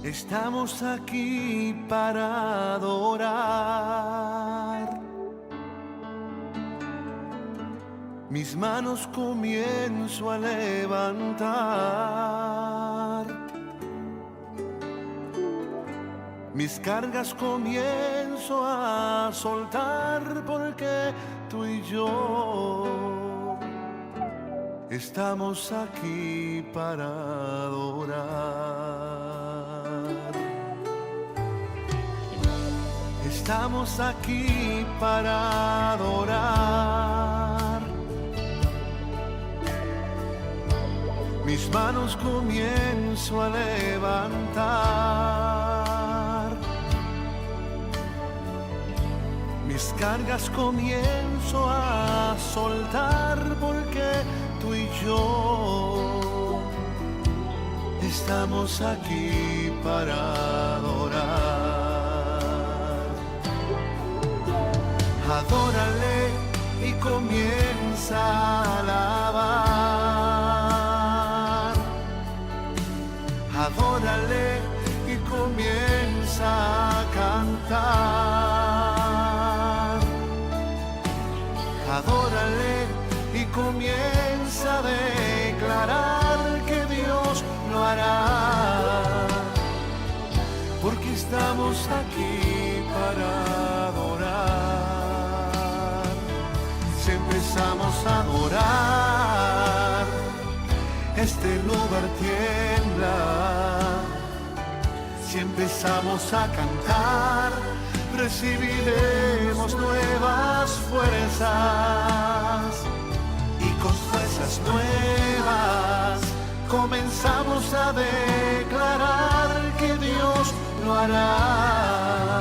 Estamos aquí para adorar. Mis manos comienzo a levantar. Mis cargas comienzo a soltar porque tú y yo estamos aquí para adorar. Estamos aquí para adorar. Mis manos comienzo a levantar. Mis cargas comienzo a soltar porque tú y yo estamos aquí para adorar. Adórale y comienza a alabar. Adórale y comienza a cantar. Adórale y comienza a declarar que Dios lo hará, porque estamos aquí para adorar. Si empezamos a adorar, este lugar tiembla. Si empezamos a cantar, recibiremos nuevas fuerzas, y con fuerzas nuevas comenzamos a declarar que Dios lo hará,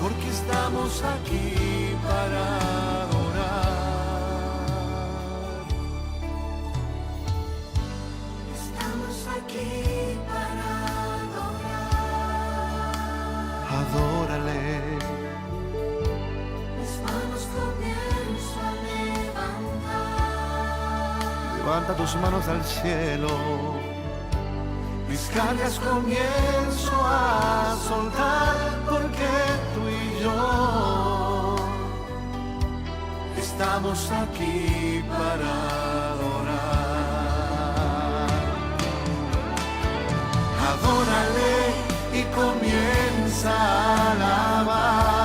porque estamos aquí para adorar. Estamos aquí para adorar. Adórale. Mis manos comienzo a levantar. Levanta tus manos al cielo. Mis cargas comienzo a soltar porque tú y yo estamos aquí para adorar. Adórale y comienza a alabar.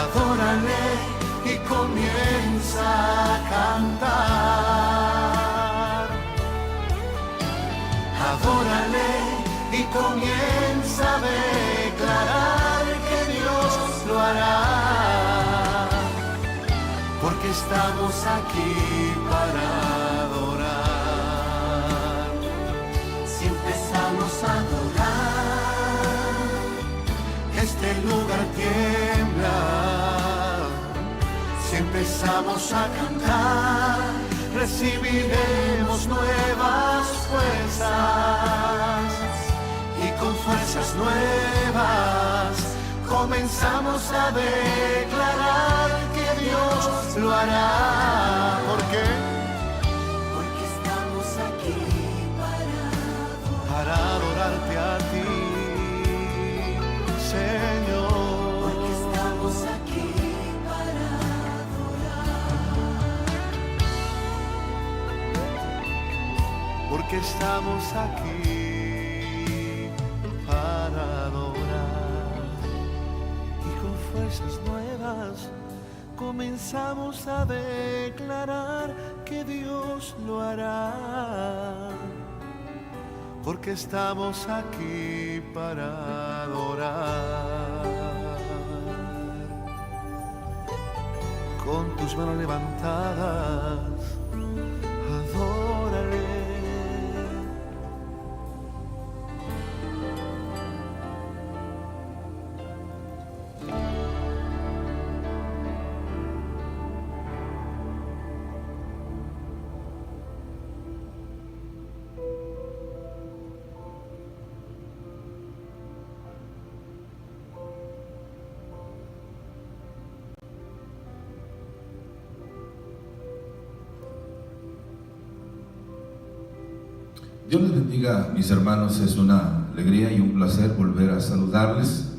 Adórale y comienza a cantar. Adórale y comienza a declarar que Dios lo hará, porque estamos aquí para adorar. Si empezamos a adorar, Este lugar tiembla. Si empezamos a cantar, recibiremos nuevas fuerzas, y con fuerzas nuevas comenzamos a declarar que Dios lo hará. ¿Por qué? porque estamos aquí Para adorarte a ti, Señor. porque estamos aquí para Porque estamos aquí para adorar, y con fuerzas nuevas comenzamos a declarar que Dios lo hará, porque estamos aquí para adorar. Con tus manos levantadas, adórale. Dios les bendiga, mis hermanos. Es una alegría y un placer volver a saludarles.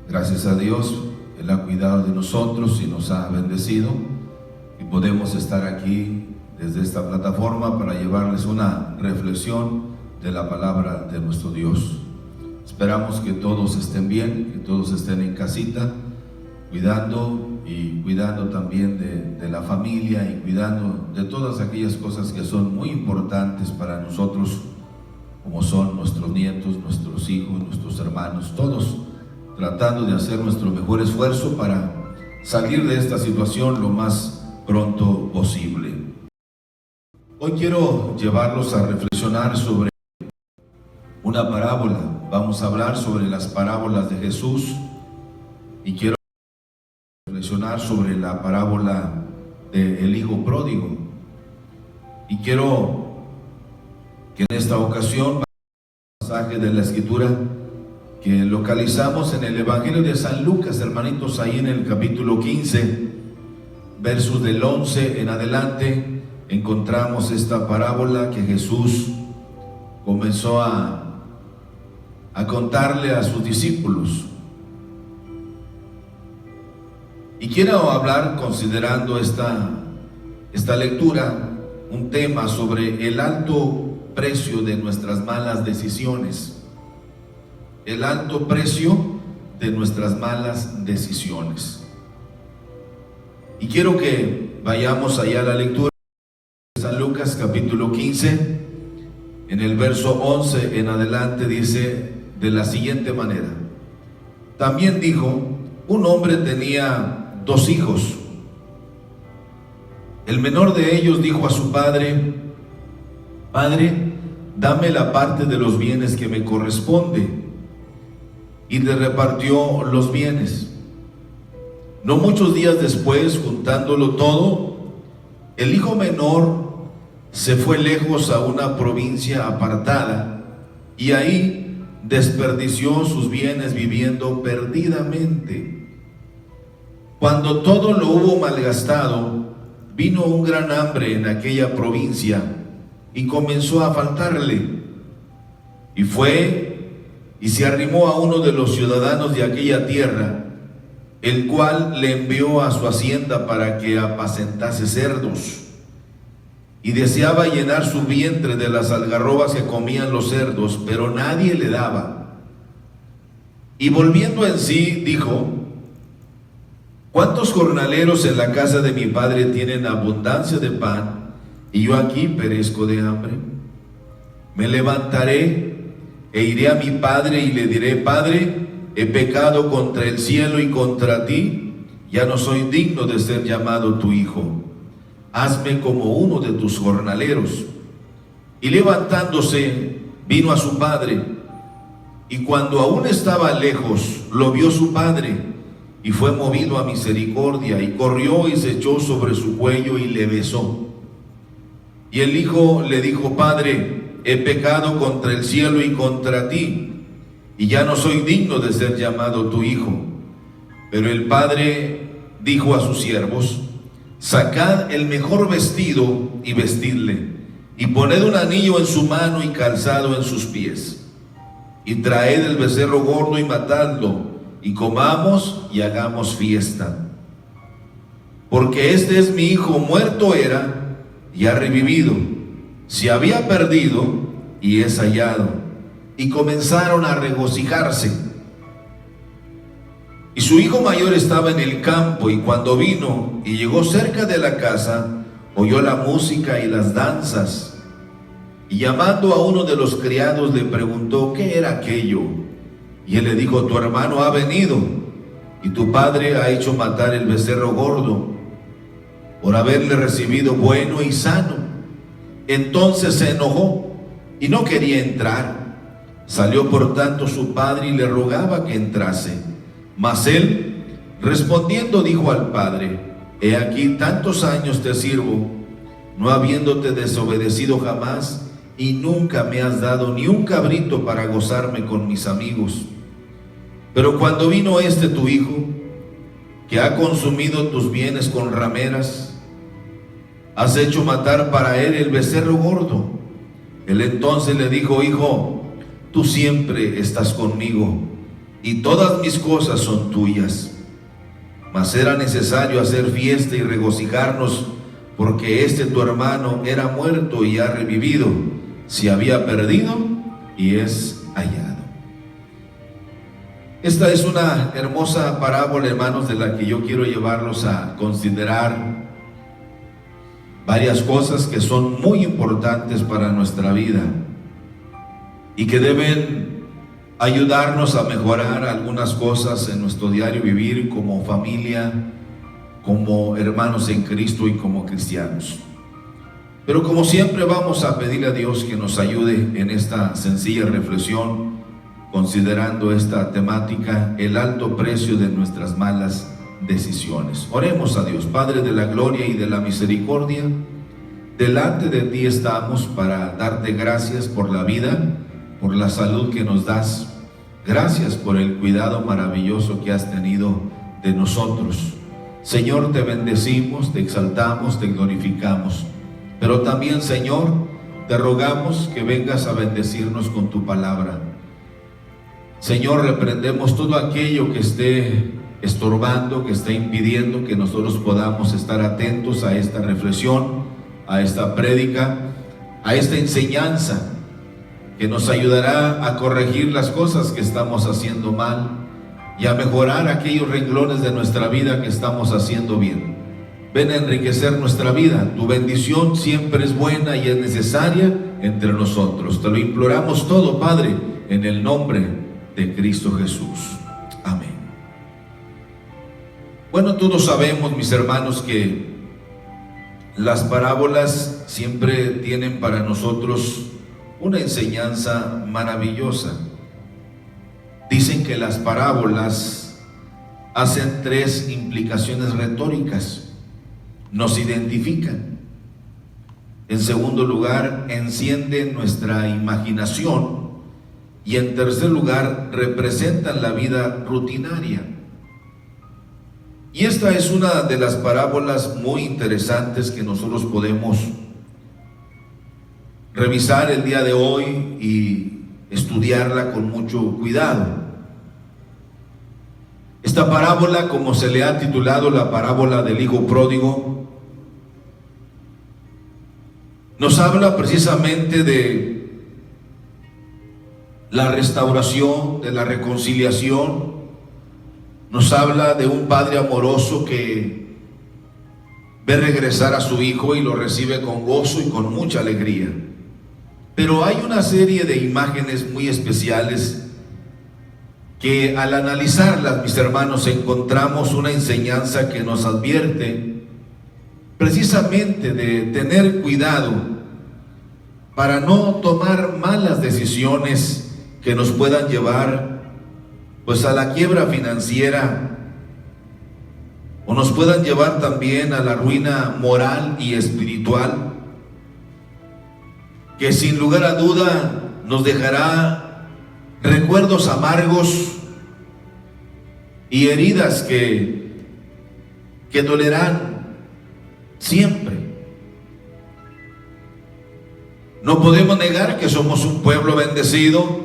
Gracias a Dios, Él ha cuidado de nosotros y nos ha bendecido, y podemos estar aquí desde esta plataforma para llevarles una reflexión de la palabra de nuestro Dios. Esperamos que todos estén bien, que todos estén en casita, cuidando también de la familia, y cuidando de todas aquellas cosas que son muy importantes para nosotros, como son nuestros nietos, nuestros hijos, nuestros hermanos, todos tratando de hacer nuestro mejor esfuerzo para salir de esta situación lo más pronto posible. Hoy quiero llevarlos a reflexionar sobre una parábola. Vamos a hablar sobre las parábolas de Jesús, y quiero reflexionar sobre la parábola del hijo pródigo. Y quiero que en esta ocasión, el pasaje de la Escritura que localizamos en el Evangelio de San Lucas, hermanitos, ahí en el capítulo 15, versos del 11 en adelante, encontramos esta parábola que Jesús comenzó a contarle a sus discípulos. Y quiero hablar, considerando esta lectura, un tema sobre el alto precio de nuestras malas decisiones. El alto precio de nuestras malas decisiones. Y quiero que vayamos allá a la lectura de San Lucas capítulo 15, en el verso 11 en adelante, dice de la siguiente manera: también dijo, un hombre tenía 2 hijos. El menor de ellos dijo a su padre: Padre, dame la parte de los bienes que me corresponde. Y le repartió los bienes. No muchos días después, juntándolo todo, el hijo menor se fue lejos a una provincia apartada, y ahí desperdició sus bienes viviendo perdidamente. Cuando todo lo hubo malgastado, vino un gran hambre en aquella provincia y comenzó a faltarle. Y fue y se arrimó a uno de los ciudadanos de aquella tierra, el cual le envió a su hacienda para que apacentase cerdos. Y deseaba llenar su vientre de las algarrobas que comían los cerdos, pero nadie le daba. Y volviendo en sí, dijo: ¿cuántos jornaleros en la casa de mi padre tienen abundancia de pan, y yo aquí perezco de hambre? Me levantaré e iré a mi padre y le diré: Padre, he pecado contra el cielo y contra ti, ya no soy digno de ser llamado tu hijo. Hazme como uno de tus jornaleros. Y levantándose, vino a su padre, y cuando aún estaba lejos, lo vio su padre, y fue movido a misericordia, y corrió y se echó sobre su cuello y le besó. Y el hijo le dijo: Padre, he pecado contra el cielo y contra ti, y ya no soy digno de ser llamado tu hijo. Pero el padre dijo a sus siervos: sacad el mejor vestido y vestidle, y poned un anillo en su mano y calzado en sus pies, y traed el becerro gordo y matadlo, y comamos y hagamos fiesta. Porque este es mi hijo, muerto era y ha revivido, se había perdido y es hallado. Y comenzaron a regocijarse. Y su hijo mayor estaba en el campo, y cuando vino y llegó cerca de la casa, oyó la música y las danzas. Y llamando a uno de los criados le preguntó qué era aquello. Y él le dijo: tu hermano ha venido, y tu padre ha hecho matar el becerro gordo, por haberle recibido bueno y sano. Entonces se enojó y no quería entrar. Salió por tanto su padre y le rogaba que entrase. Mas él, respondiendo, dijo al padre: he aquí tantos años te sirvo, no habiéndote desobedecido jamás, y nunca me has dado ni un cabrito para gozarme con mis amigos. Pero cuando vino este tu hijo, que ha consumido tus bienes con rameras, has hecho matar para él el becerro gordo. Él entonces le dijo: hijo, tú siempre estás conmigo y todas mis cosas son tuyas. Mas era necesario hacer fiesta y regocijarnos, porque tu hermano era muerto y ha revivido, se había perdido y es hallado. Esta es una hermosa parábola, hermanos, de la que yo quiero llevarlos a considerar varias cosas que son muy importantes para nuestra vida y que deben ayudarnos a mejorar algunas cosas en nuestro diario vivir como familia, como hermanos en Cristo y como cristianos. Pero como siempre vamos a pedirle a Dios que nos ayude en esta sencilla reflexión, considerando esta temática, el alto precio de nuestras malas decisiones. Oremos a Dios. Padre de la gloria y de la misericordia, delante de ti estamos para darte gracias por la vida, por la salud que nos das. Gracias por el cuidado maravilloso que has tenido de nosotros. Señor, te bendecimos, te exaltamos, te glorificamos. Pero también, Señor, te rogamos que vengas a bendecirnos con tu palabra. Señor, reprendemos todo aquello que esté estorbando, que esté impidiendo que nosotros podamos estar atentos a esta reflexión, a esta prédica, a esta enseñanza que nos ayudará a corregir las cosas que estamos haciendo mal y a mejorar aquellos renglones de nuestra vida que estamos haciendo bien. Ven a enriquecer nuestra vida. Tu bendición siempre es buena y es necesaria entre nosotros. Te lo imploramos todo, Padre, en el nombre de Cristo Jesús. Amén. Bueno, todos sabemos, mis hermanos, que las parábolas siempre tienen para nosotros una enseñanza maravillosa. Dicen que las parábolas hacen tres implicaciones retóricas. Nos identifican. En segundo lugar, encienden nuestra imaginación. Y en tercer lugar, representan la vida rutinaria. Y esta es una de las parábolas muy interesantes que nosotros podemos revisar el día de hoy y estudiarla con mucho cuidado. Esta parábola, como se le ha titulado la parábola del hijo pródigo, nos habla precisamente de la restauración, de la reconciliación. Nos habla de un padre amoroso que ve regresar a su hijo y lo recibe con gozo y con mucha alegría. Pero hay una serie de imágenes muy especiales que al analizarlas, mis hermanos, encontramos una enseñanza que nos advierte precisamente de tener cuidado para no tomar malas decisiones que nos puedan llevar pues a la quiebra financiera o nos puedan llevar también a la ruina moral y espiritual, que sin lugar a duda nos dejará recuerdos amargos y heridas que dolerán siempre. No podemos negar que somos un pueblo bendecido,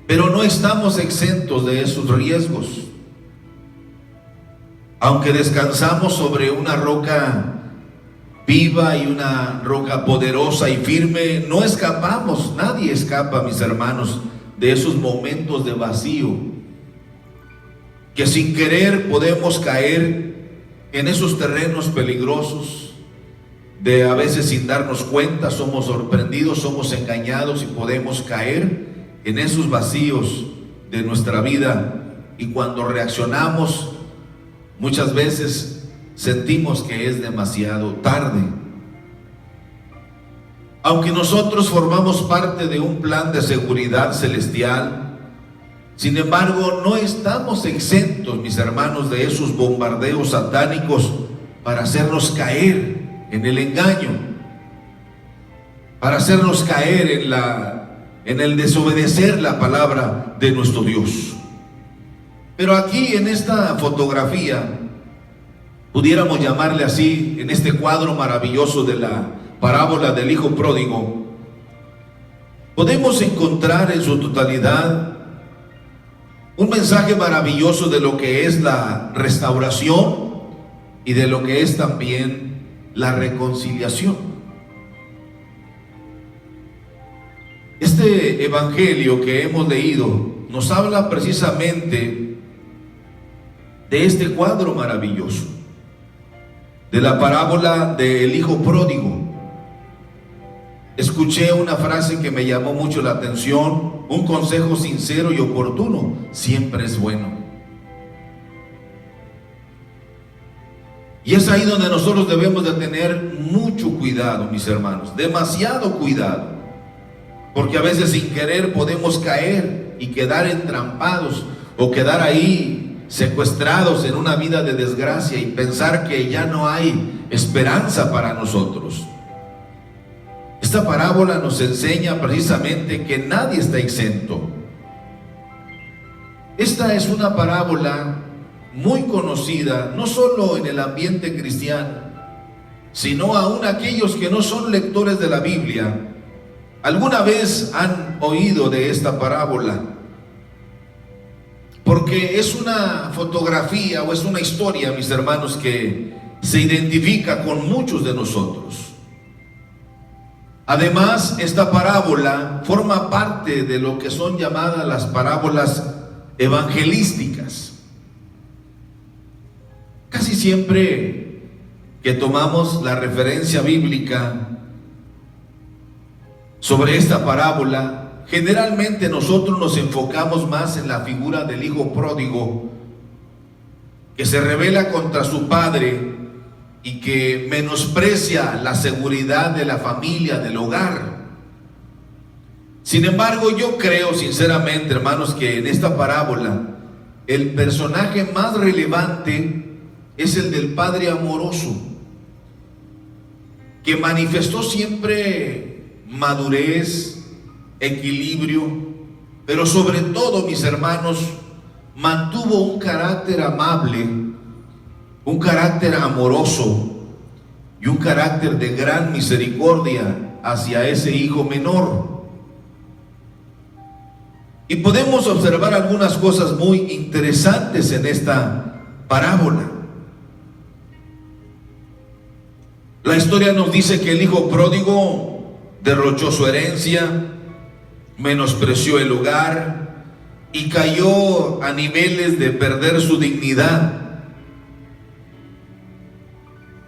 pero no estamos exentos de esos riesgos. Aunque descansamos sobre una roca viva y una roca poderosa y firme, no escapamos, nadie escapa, mis hermanos, de esos momentos de vacío, que sin querer podemos caer en esos terrenos peligrosos, de a veces sin darnos cuenta somos sorprendidos, somos engañados y podemos caer en esos vacíos de nuestra vida, y cuando reaccionamos muchas veces sentimos que es demasiado tarde. Aunque nosotros formamos parte de un plan de seguridad celestial, sin embargo no estamos exentos, mis hermanos, de esos bombardeos satánicos para hacernos caer en el engaño, para hacernos caer en el desobedecer la palabra de nuestro Dios. Pero aquí en esta fotografía, pudiéramos llamarle así, en este cuadro maravilloso de la parábola del hijo pródigo, podemos encontrar en su totalidad un mensaje maravilloso de lo que es la restauración y de lo que es también la reconciliación. Este evangelio que hemos leído nos habla precisamente de este cuadro maravilloso, de la parábola del hijo pródigo. Escuché una frase que me llamó mucho la atención: un consejo sincero y oportuno siempre es bueno. Y es ahí donde nosotros debemos de tener mucho cuidado, mis hermanos, demasiado cuidado, porque a veces sin querer podemos caer y quedar entrampados o quedar ahí secuestrados en una vida de desgracia y pensar que ya no hay esperanza para nosotros. Esta parábola nos enseña precisamente que nadie está exento. Esta es una parábola muy conocida, no solo en el ambiente cristiano, sino aún aquellos que no son lectores de la Biblia, alguna vez han oído de esta parábola, porque es una fotografía o es una historia, mis hermanos, que se identifica con muchos de nosotros. Además, esta parábola forma parte de lo que son llamadas las parábolas evangelísticas. Casi siempre que tomamos la referencia bíblica sobre esta parábola, generalmente nosotros nos enfocamos más en la figura del hijo pródigo, que se rebela contra su padre y que menosprecia la seguridad de la familia, del hogar. Sin embargo, yo creo sinceramente, hermanos, que en esta parábola el personaje más relevante es el del padre amoroso, que manifestó siempre madurez, equilibrio, pero sobre todo, mis hermanos, mantuvo un carácter amable, un carácter amoroso y un carácter de gran misericordia hacia ese hijo menor. Y podemos observar algunas cosas muy interesantes en esta parábola. La historia nos dice que el hijo pródigo derrochó su herencia, menospreció el hogar y cayó a niveles de perder su dignidad.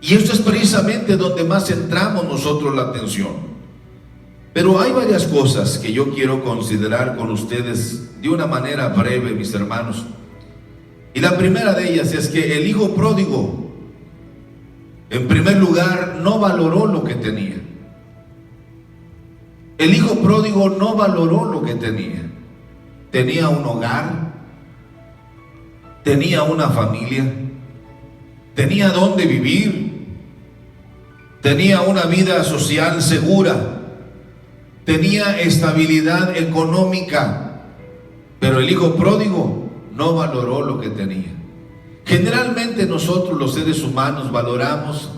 Y esto es precisamente donde más centramos nosotros la atención. Pero hay varias cosas que yo quiero considerar con ustedes de una manera breve, mis hermanos. Y la primera de ellas es que el hijo pródigo, en primer lugar, no valoró lo que tenía. El hijo pródigo no valoró lo que tenía. Tenía un hogar, tenía una familia, tenía dónde vivir, tenía una vida social segura, tenía estabilidad económica, pero el hijo pródigo no valoró lo que tenía. Generalmente nosotros los seres humanos valoramos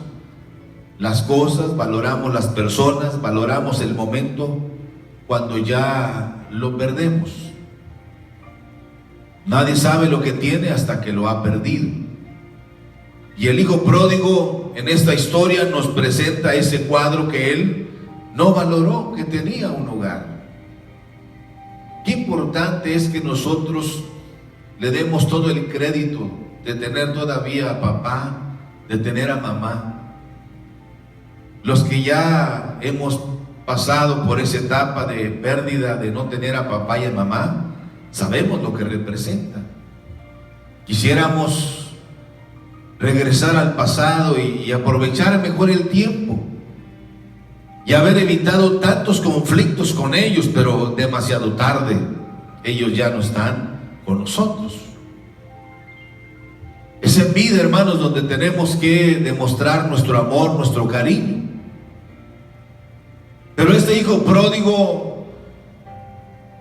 las cosas, valoramos las personas, valoramos el momento cuando ya lo perdemos. Nadie sabe lo que tiene hasta que lo ha perdido. Y el hijo pródigo en esta historia nos presenta ese cuadro que él no valoró, que tenía un hogar. Qué importante es que nosotros le demos todo el crédito de tener todavía a papá, de tener a mamá. Los que ya hemos pasado por esa etapa de pérdida, de no tener a papá y a mamá, sabemos lo que representa. Quisiéramos regresar al pasado y aprovechar mejor el tiempo y haber evitado tantos conflictos con ellos, pero demasiado tarde, ellos ya no están con nosotros. Es en vida, hermanos, donde tenemos que demostrar nuestro amor, nuestro cariño. Pero este hijo pródigo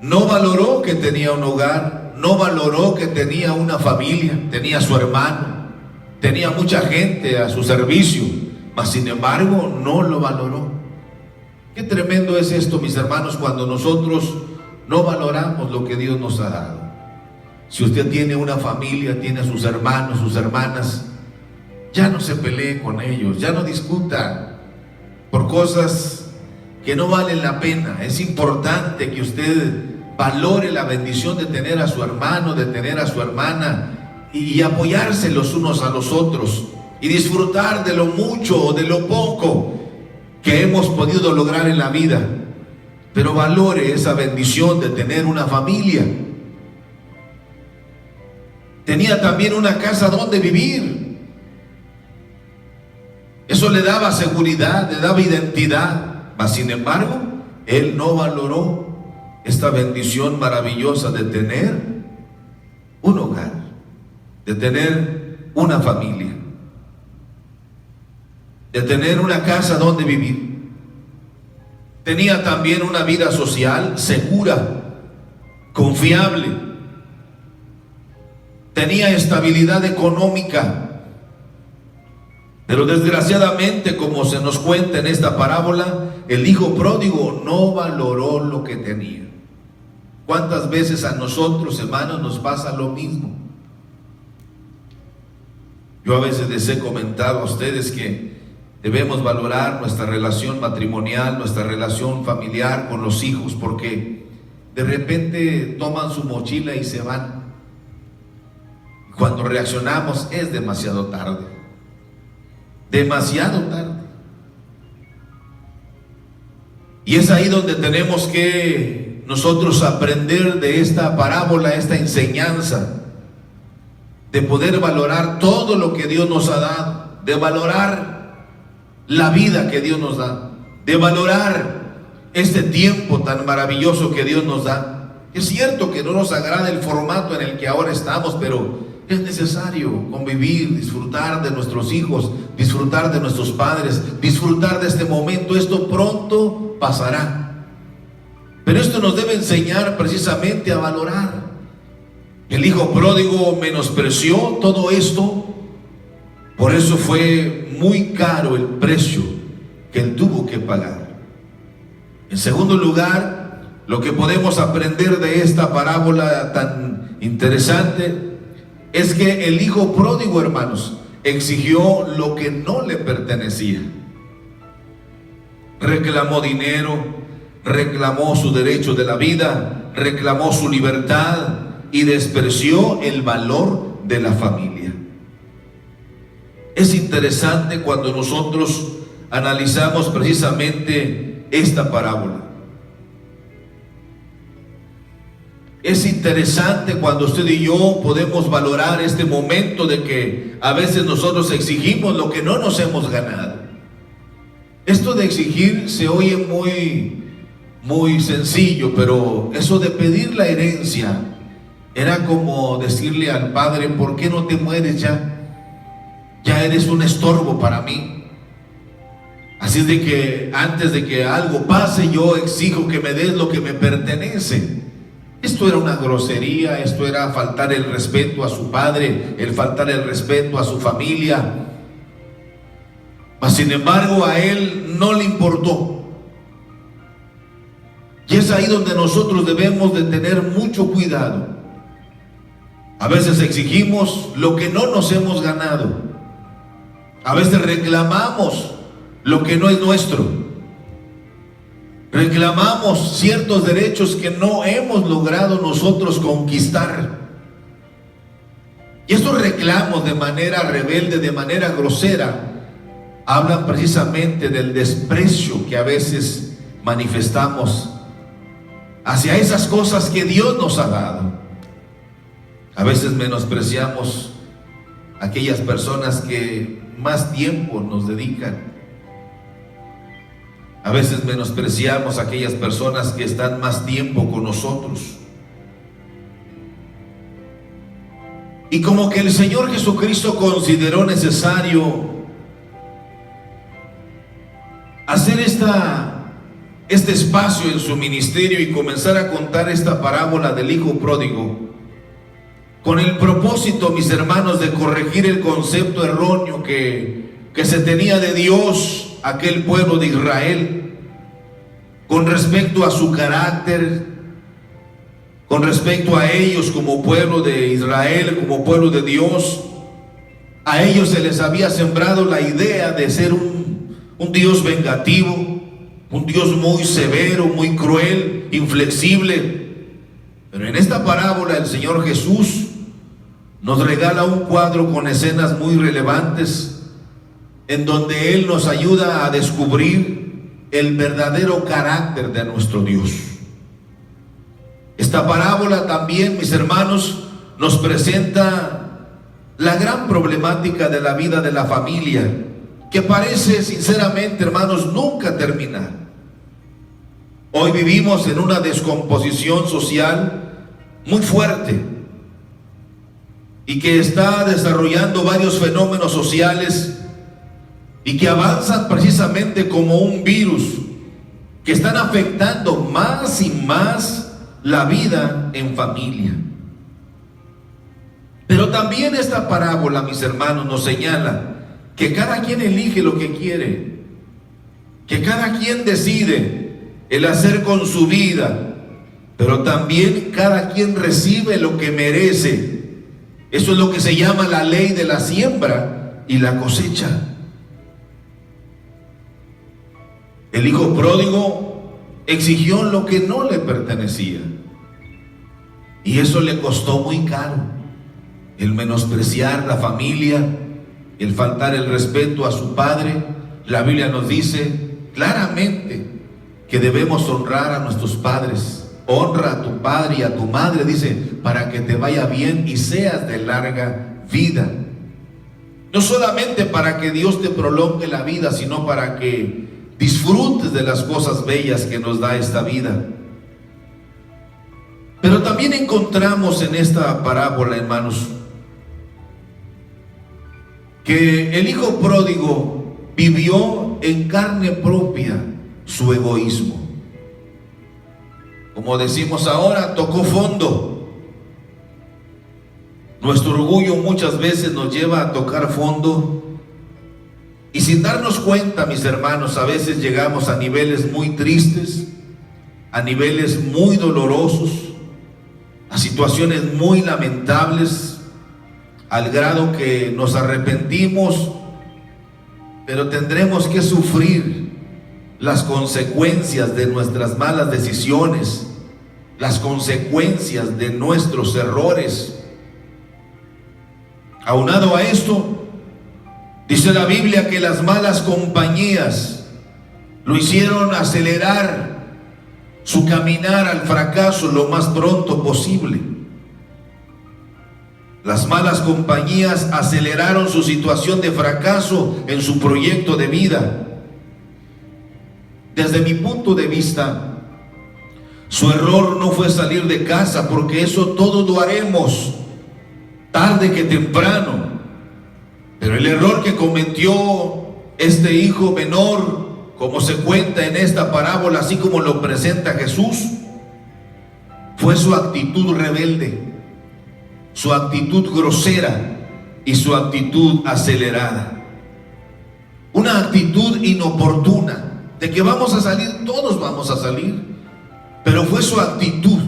no valoró que tenía un hogar, no valoró que tenía una familia, tenía a su hermano, tenía mucha gente a su servicio, mas sin embargo no lo valoró. Qué tremendo es esto, mis hermanos, cuando nosotros no valoramos lo que Dios nos ha dado. Si usted tiene una familia, tiene a sus hermanos, sus hermanas, ya no se pelee con ellos, ya no discuta por cosas que no valen la pena. Es importante que usted valore la bendición de tener a su hermano, de tener a su hermana y apoyarse los unos a los otros y disfrutar de lo mucho o de lo poco que hemos podido lograr en la vida. Pero valore esa bendición de tener una familia. Tenía también una casa donde vivir. Eso le daba seguridad, le daba identidad. Mas sin embargo, él no valoró esta bendición maravillosa de tener un hogar, de tener una familia, de tener una casa donde vivir. Tenía también una vida social segura, confiable. Tenía estabilidad económica. Pero desgraciadamente, como se nos cuenta en esta parábola, el hijo pródigo no valoró lo que tenía. ¿Cuántas veces a nosotros, hermanos, nos pasa lo mismo? Yo a veces les he comentado a ustedes que debemos valorar nuestra relación matrimonial, nuestra relación familiar con los hijos, porque de repente toman su mochila y se van. Cuando reaccionamos es demasiado tarde. Demasiado tarde. Y es ahí donde tenemos que nosotros aprender de esta parábola, esta enseñanza, de poder valorar todo lo que Dios nos ha dado, de valorar la vida que Dios nos da, de valorar este tiempo tan maravilloso que Dios nos da. Es cierto que no nos agrada el formato en el que ahora estamos, pero es necesario convivir, disfrutar de nuestros hijos, disfrutar de nuestros padres, disfrutar de este momento. Esto pronto pasará, pero esto nos debe enseñar precisamente a valorar. El hijo pródigo menospreció todo esto, por eso fue muy caro el precio que él tuvo que pagar. En segundo lugar, lo que podemos aprender de esta parábola tan interesante es que el hijo pródigo, hermanos, exigió lo que no le pertenecía. Reclamó dinero, reclamó su derecho de la vida, reclamó su libertad y despreció el valor de la familia. Es interesante cuando nosotros analizamos precisamente esta parábola. Es interesante cuando usted y yo podemos valorar este momento de que a veces nosotros exigimos lo que no nos hemos ganado. Esto de exigir se oye muy sencillo, pero eso de pedir la herencia era como decirle al padre: ¿por qué no te mueres ya? Ya eres un estorbo para mí. Así es de que antes de que algo pase, yo exijo que me des lo que me pertenece. Esto era una grosería, esto era faltar el respeto a su padre, el faltar el respeto a su familia. Mas sin embargo a él no le importó. Y es ahí donde nosotros debemos de tener mucho cuidado. A veces exigimos lo que no nos hemos ganado. A veces reclamamos lo que no es nuestro. Reclamamos ciertos derechos que no hemos logrado nosotros conquistar. Y estos reclamos de manera rebelde, de manera grosera, hablan precisamente del desprecio que a veces manifestamos hacia esas cosas que Dios nos ha dado. A veces menospreciamos a aquellas personas que más tiempo nos dedican. A veces menospreciamos a aquellas personas que están más tiempo con nosotros. Y como que el Señor Jesucristo consideró necesario hacer este espacio en su ministerio y comenzar a contar esta parábola del hijo pródigo, con el propósito, mis hermanos, de corregir el concepto erróneo que se tenía de Dios aquel pueblo de Israel. con respecto a su carácter, con respecto a ellos como pueblo de Israel, como pueblo de Dios. A ellos se les había sembrado la idea de ser un Dios vengativo, un Dios muy severo, muy cruel, inflexible. Pero en esta parábola el Señor Jesús nos regala un cuadro con escenas muy relevantes, en donde Él nos ayuda a descubrir el verdadero carácter de nuestro Dios. Esta parábola también, mis hermanos, nos presenta la gran problemática de la vida de la familia, que parece, sinceramente, hermanos, nunca terminar. Hoy vivimos en una descomposición social muy fuerte y que está desarrollando varios fenómenos sociales y que avanzan precisamente como un virus, que están afectando más y más la vida en familia. Pero también esta parábola, mis hermanos, nos señala que cada quien elige lo que quiere, que cada quien decide el hacer con su vida, pero también cada quien recibe lo que merece. Eso es lo que se llama la ley de la siembra y la cosecha. El hijo pródigo exigió lo que no le pertenecía, y eso le costó muy caro. El menospreciar la familia, el faltar el respeto a su padre. La Biblia nos dice claramente que debemos honrar a nuestros padres. Honra a tu padre y a tu madre, dice, para que te vaya bien y seas de larga vida. No solamente para que Dios te prolongue la vida, sino para que disfrutes de las cosas bellas que nos da esta vida. Pero también encontramos en esta parábola, hermanos, que el hijo pródigo vivió en carne propia su egoísmo. Como decimos ahora, tocó fondo. Nuestro orgullo muchas veces nos lleva a tocar fondo, y sin darnos cuenta, mis hermanos, a veces llegamos a niveles muy tristes, a niveles muy dolorosos, a situaciones muy lamentables, al grado que nos arrepentimos, pero tendremos que sufrir las consecuencias de nuestras malas decisiones, las consecuencias de nuestros errores. Aunado a esto, dice la Biblia que las malas compañías lo hicieron acelerar su caminar al fracaso lo más pronto posible. Las malas compañías aceleraron su situación de fracaso en su proyecto de vida. Desde mi punto de vista, su error no fue salir de casa, porque eso todos lo haremos, tarde que temprano. Pero el error que cometió este hijo menor, como se cuenta en esta parábola, así como lo presenta Jesús, fue su actitud rebelde, su actitud grosera y su actitud acelerada. Una actitud inoportuna, de que vamos a salir, todos vamos a salir, pero fue su actitud,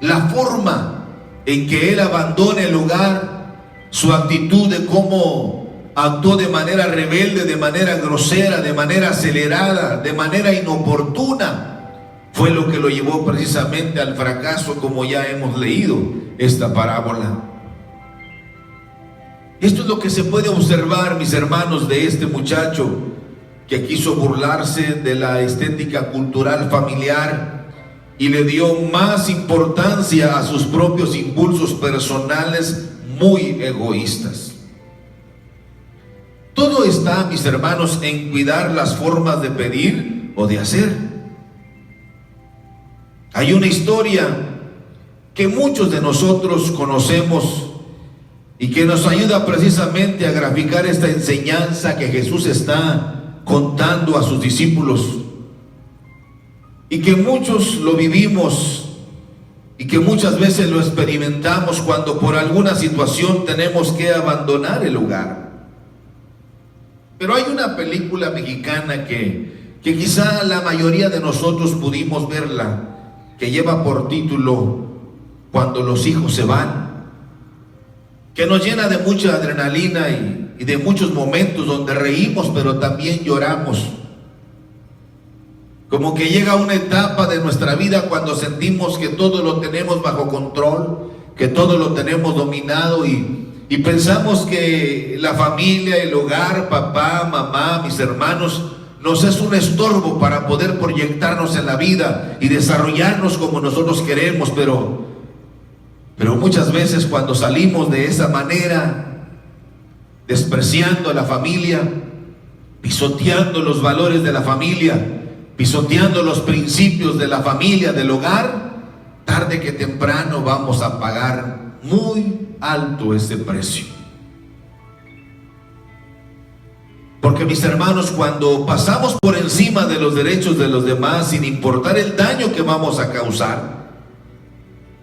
la forma en que él abandona el hogar, su actitud de cómo actuó de manera rebelde, de manera grosera, de manera acelerada, de manera inoportuna, fue lo que lo llevó precisamente al fracaso, como ya hemos leído esta parábola. Esto es lo que se puede observar, mis hermanos, de este muchacho que quiso burlarse de la estética cultural familiar y le dio más importancia a sus propios impulsos personales muy egoístas. Todo está, mis hermanos, en cuidar las formas de pedir o de hacer. Hay una historia que muchos de nosotros conocemos y que nos ayuda precisamente a graficar esta enseñanza que Jesús está contando a sus discípulos, y que muchos lo vivimos y que muchas veces lo experimentamos cuando por alguna situación tenemos que abandonar el hogar. Pero hay una película mexicana que que quizá la mayoría de nosotros pudimos verla, que lleva por título Cuando los hijos se van, que nos llena de mucha adrenalina y de muchos momentos donde reímos, pero también lloramos. Como que llega una etapa de nuestra vida cuando sentimos que todo lo tenemos bajo control, que todo lo tenemos dominado y pensamos que la familia, el hogar, papá, mamá, mis hermanos, nos es un estorbo para poder proyectarnos en la vida y desarrollarnos como nosotros queremos, pero muchas veces cuando salimos de esa manera, despreciando a la familia, pisoteando los valores de la familia, pisoteando los principios de la familia, del hogar, tarde que temprano vamos a pagar muy alto ese precio. Porque mis hermanos, cuando pasamos por encima de los derechos de los demás, sin importar el daño que vamos a causar,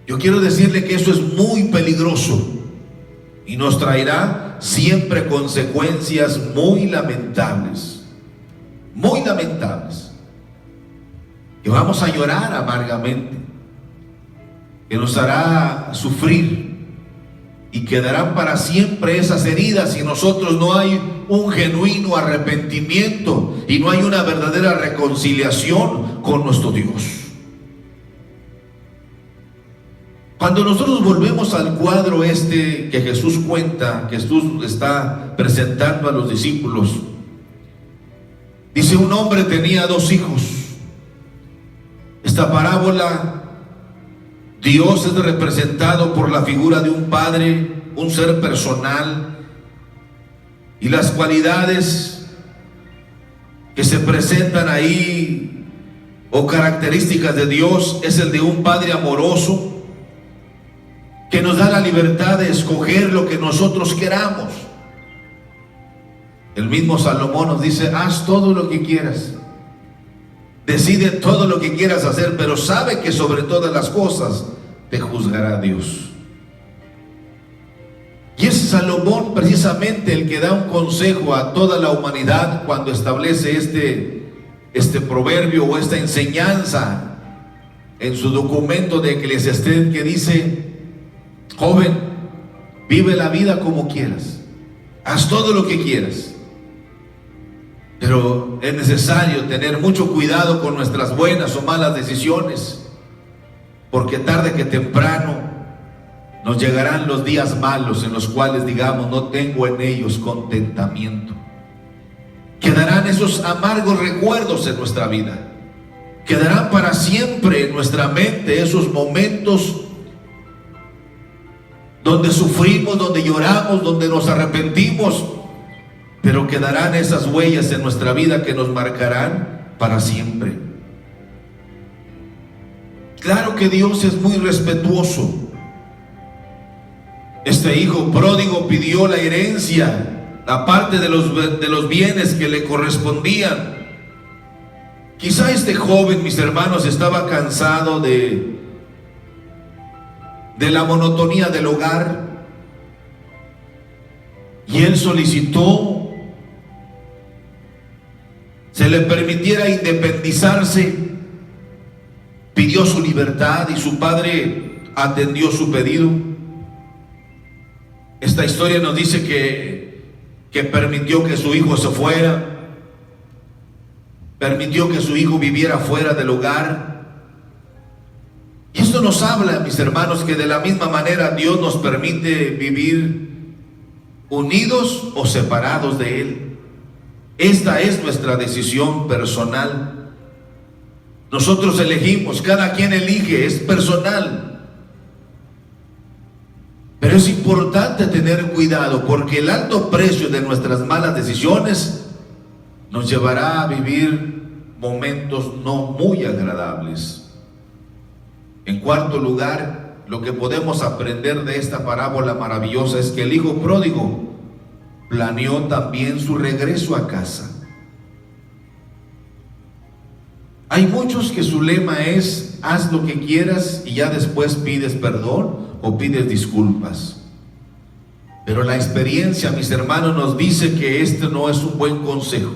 yo quiero decirle que eso es muy peligroso y nos traerá siempre consecuencias muy lamentables, que vamos a llorar amargamente, que nos hará sufrir y quedarán para siempre esas heridas si nosotros no hay un genuino arrepentimiento y no hay una verdadera reconciliación con nuestro Dios. Cuando nosotros volvemos al cuadro que Jesús cuenta, que Jesús está presentando a los discípulos, dice: un hombre tenía 2 hijos. Esta parábola, Dios es representado por la figura de un padre, un ser personal, y las cualidades que se presentan ahí o características de Dios es el de un padre amoroso que nos da la libertad de escoger lo que nosotros queramos. El mismo Salomón nos dice: haz todo lo que quieras, decide todo lo que quieras hacer, pero sabe que sobre todas las cosas te juzgará Dios. Y es Salomón precisamente el que da un consejo a toda la humanidad cuando establece este proverbio o esta enseñanza en su documento de Eclesiastés, que dice: joven, vive la vida como quieras, haz todo lo que quieras, pero es necesario tener mucho cuidado con nuestras buenas o malas decisiones, porque tarde que temprano nos llegarán los días malos en los cuales digamos: no tengo en ellos contentamiento. Quedarán esos amargos recuerdos en nuestra vida, quedarán para siempre en nuestra mente esos momentos donde sufrimos, donde lloramos, donde nos arrepentimos, pero quedarán esas huellas en nuestra vida que nos marcarán para siempre. Claro que Dios es muy respetuoso. Este hijo pródigo pidió la herencia, la parte de los bienes que le correspondían. Quizá este joven, mis hermanos, estaba cansado de la monotonía del hogar, y él solicitó se le permitiera independizarse, pidió su libertad y su padre atendió su pedido. Esta historia nos dice que permitió que su hijo se fuera, permitió que su hijo viviera fuera del hogar. Y esto nos habla, mis hermanos, que de la misma manera Dios nos permite vivir unidos o separados de Él. Esta es nuestra decisión personal. Nosotros elegimos, cada quien elige, es personal. Pero es importante tener cuidado, porque el alto precio de nuestras malas decisiones nos llevará a vivir momentos no muy agradables. En cuarto lugar, lo que podemos aprender de esta parábola maravillosa es que el hijo pródigo planeó también su regreso a casa. Hay muchos que su lema es: haz lo que quieras y ya después pides perdón o pides disculpas. Pero la experiencia, mis hermanos, nos dice que este no es un buen consejo.